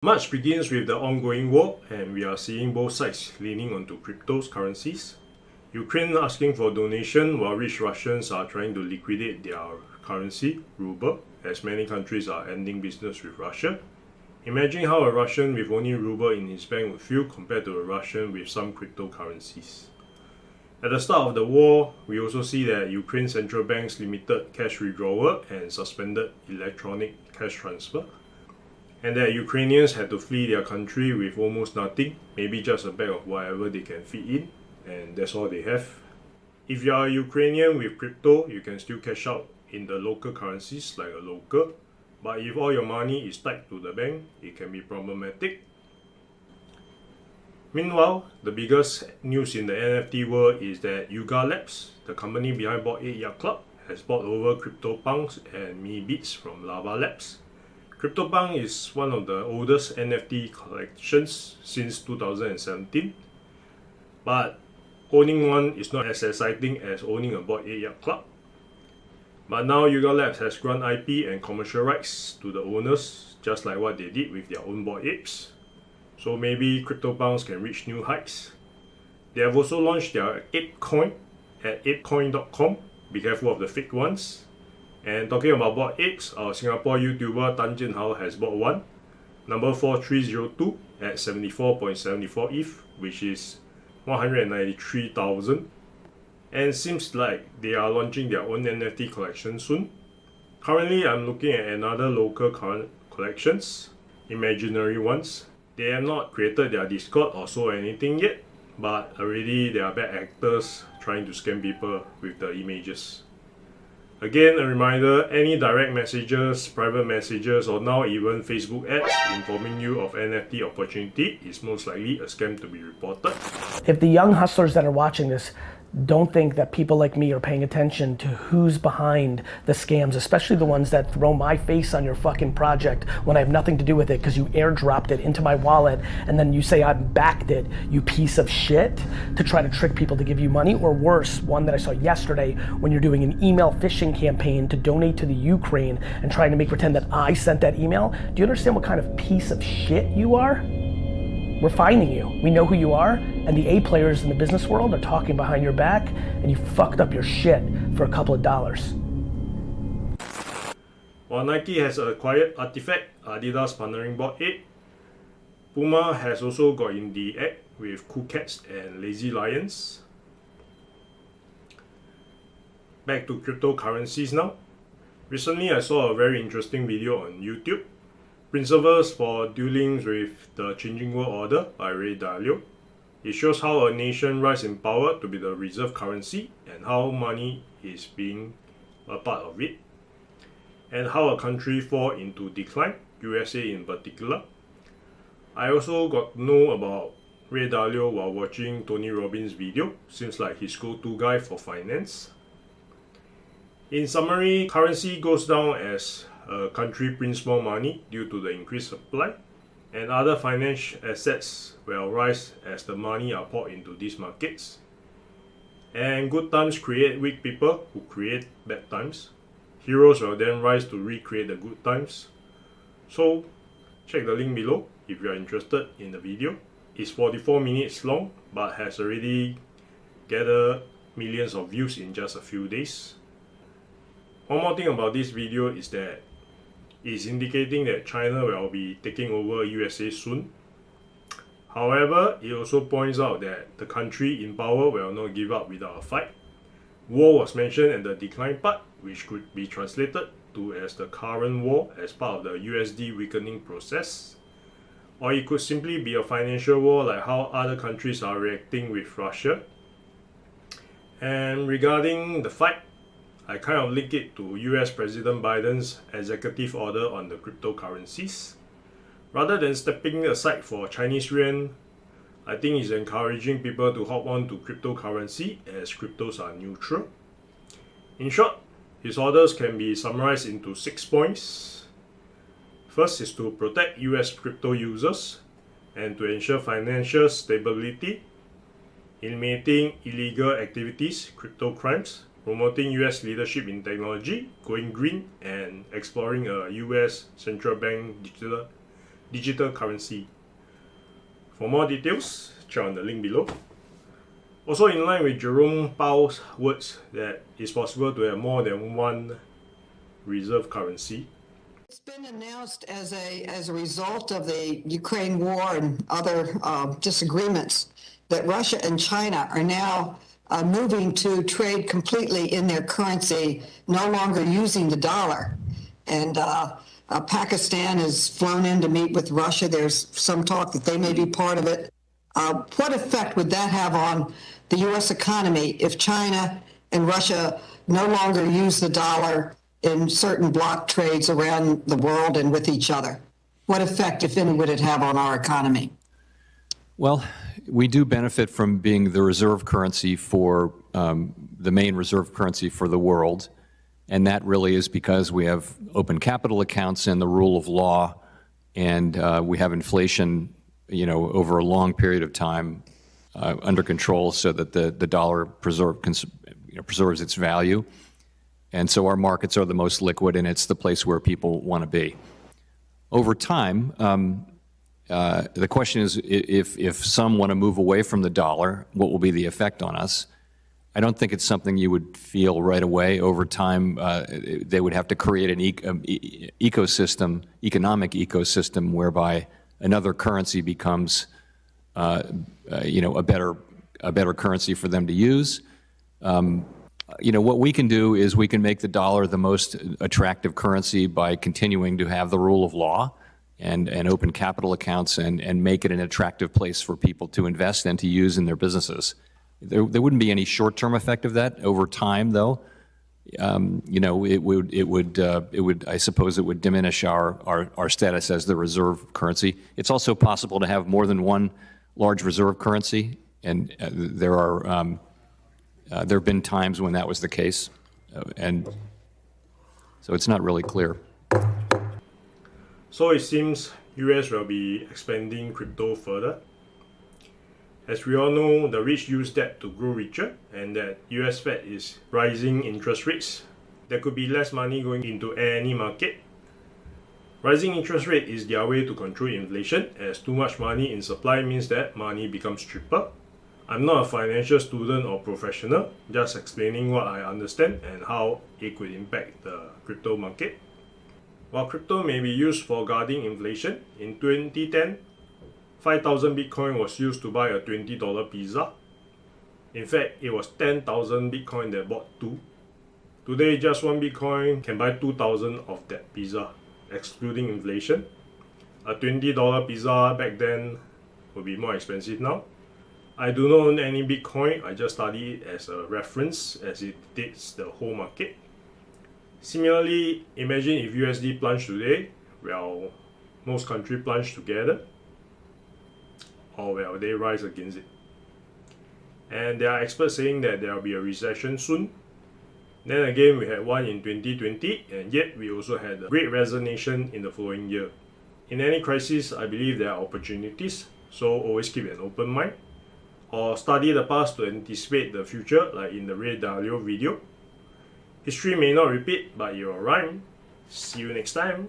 Much begins with the ongoing war, and we are seeing both sides leaning onto cryptocurrencies. Ukraine asking for donation while rich Russians are trying to liquidate their currency, ruble, as many countries are ending business with Russia. Imagine how a Russian with only ruble in his bank would feel compared to a Russian with some cryptocurrencies. At the start of the war, we also see that Ukraine central banks limited cash withdrawal and suspended electronic cash transfer, and that Ukrainians had to flee their country with almost nothing, maybe just a bag of whatever they can fit in, and that's all they have. If you are a Ukrainian with crypto, you can still cash out in the local currencies like a local, but if all your money is tied to the bank, it can be problematic. Meanwhile, the biggest news in the NFT world is that Yuga Labs, the company behind Bored Ape Yacht Club, has bought over CryptoPunks and Me Beats from Lava Labs. CryptoPunk is one of the oldest NFT collections since 2017, but owning one is not as exciting as owning a Bored Ape Yacht Club. But now Yuga Labs has granted IP and commercial rights to the owners, just like what they did with their own Bored Apes. So maybe CryptoPunks can reach new heights. They have also launched their Ape Coin at apecoin.com. Be careful of the fake ones. And talking about Bored Apes, our Singapore YouTuber Tan Jin Hao has bought one, number 4302 at 74.74 ETH, which is 193,000. And seems like they are launching their own NFT collection soon. Currently, I'm looking at another local collections, imaginary ones. They have not created their Discord or sold anything yet, but already there are bad actors trying to scam people with the images. Again, a reminder, any direct messages, private messages, or now even Facebook ads informing you of NFT opportunity is most likely a scam to be reported. If the young hustlers that are watching this don't think that people like me are paying attention to who's behind the scams, especially the ones that throw my face on your fucking project when I have nothing to do with it because you airdropped it into my wallet and then you say I backed it, you piece of shit, to try to trick people to give you money, or worse, one that I saw yesterday when you're doing an email phishing campaign to donate to the Ukraine and trying to make pretend that I sent that email. Do you understand what kind of piece of shit you are? We're finding you. We know who you are, and the A players in the business world are talking behind your back, and you fucked up your shit for a couple of dollars. While Nike has acquired Artifact, Adidas partnering Bored Ape, Puma has also got in the act with Cool Cats and Lazy Lions. Back to cryptocurrencies now. Recently, I saw a very interesting video on YouTube, Principles for Dealing with the Changing World Order by Dalio. It shows how a nation rises in power to be the reserve currency and how money is being a part of it, and how a country fall into decline, USA in particular. I also got to know about Dalio while watching Tony Robbins' video. Seems like his go-to guy for finance. In summary, currency goes down as a country prints more money due to the increased supply, and other financial assets will rise as the money are poured into these markets. And good times create weak people who create bad times. Heroes will then rise to recreate the good times. So check the link below if you are interested in the video. It's 44 minutes long but has already gathered millions of views in just a few days. One more thing about this video is that it's indicating that China will be taking over USA soon. However, it also points out that the country in power will not give up without a fight. War was mentioned at the decline part, which could be translated to as the current war as part of the USD weakening process. Or it could simply be a financial war like how other countries are reacting with Russia. And regarding the fight, I kind of link it to US President Biden's executive order on the cryptocurrencies. Rather than stepping aside for Chinese yuan, I think he's encouraging people to hop on to cryptocurrency as cryptos are neutral. In short, his orders can be summarized into 6 points. First is to protect US crypto users and to ensure financial stability, eliminating illegal activities, crypto crimes, promoting US leadership in technology, going green, and exploring a US central bank digital digital currency. For more details, check on the link below. Also, in line with Jerome Powell's words that it's possible to have more than one reserve currency. It's been announced as a result of the Ukraine war and other disagreements that Russia and China are now moving to trade completely in their currency, no longer using the dollar. And Pakistan has flown in to meet with Russia. There's some talk that they may be part of it. What effect would that have on the U.S. economy if China and Russia no longer use the dollar in certain block trades around the world and with each other? What effect, if any, would it have on our economy? Well, we do benefit from being the reserve currency for the main reserve currency for the world, and that really is because we have open capital accounts and the rule of law, and we have inflation, over a long period of time under control, so that the dollar preserves its value. And so our markets are the most liquid, and it's the place where people want to be. Over time, the question is, if some want to move away from the dollar, what will be the effect on us? I don't think it's something you would feel right away. Over time, they would have to create an economic ecosystem whereby another currency becomes, a better currency for them to use. What we can do is we can make the dollar the most attractive currency by continuing to have the rule of law and open capital accounts and make it an attractive place for people to invest and to use in their businesses. There wouldn't be any short-term effect of that. Over time, though, I suppose it would diminish our status as the reserve currency. It's also possible to have more than one large reserve currency, and there have been times when that was the case, and so it's not really clear. So it seems US will be expanding crypto further. As we all know, the rich use debt to grow richer, and that US Fed is rising interest rates. There could be less money going into any market. Rising interest rate is their way to control inflation, as too much money in supply means that money becomes cheaper. I'm not a financial student or professional, just explaining what I understand and how it could impact the crypto market. While crypto may be used for guarding inflation, in 2010, 5,000 Bitcoin was used to buy a $20 pizza. In fact, it was 10,000 Bitcoin that bought two. Today, just one Bitcoin can buy 2,000 of that pizza, excluding inflation. A $20 pizza back then would be more expensive now. I do not own any Bitcoin, I just study it as a reference as it dictates the whole market. Similarly, imagine if USD plunged today, well, most countries plunge together, or well, they rise against it. And there are experts saying that there will be a recession soon. Then again, we had one in 2020, and yet we also had a great resignation in the following year. In any crisis, I believe there are opportunities, so always keep an open mind. Or study the past to anticipate the future, like in the Ray Dalio video. History may not repeat, but it will rhyme. See you next time.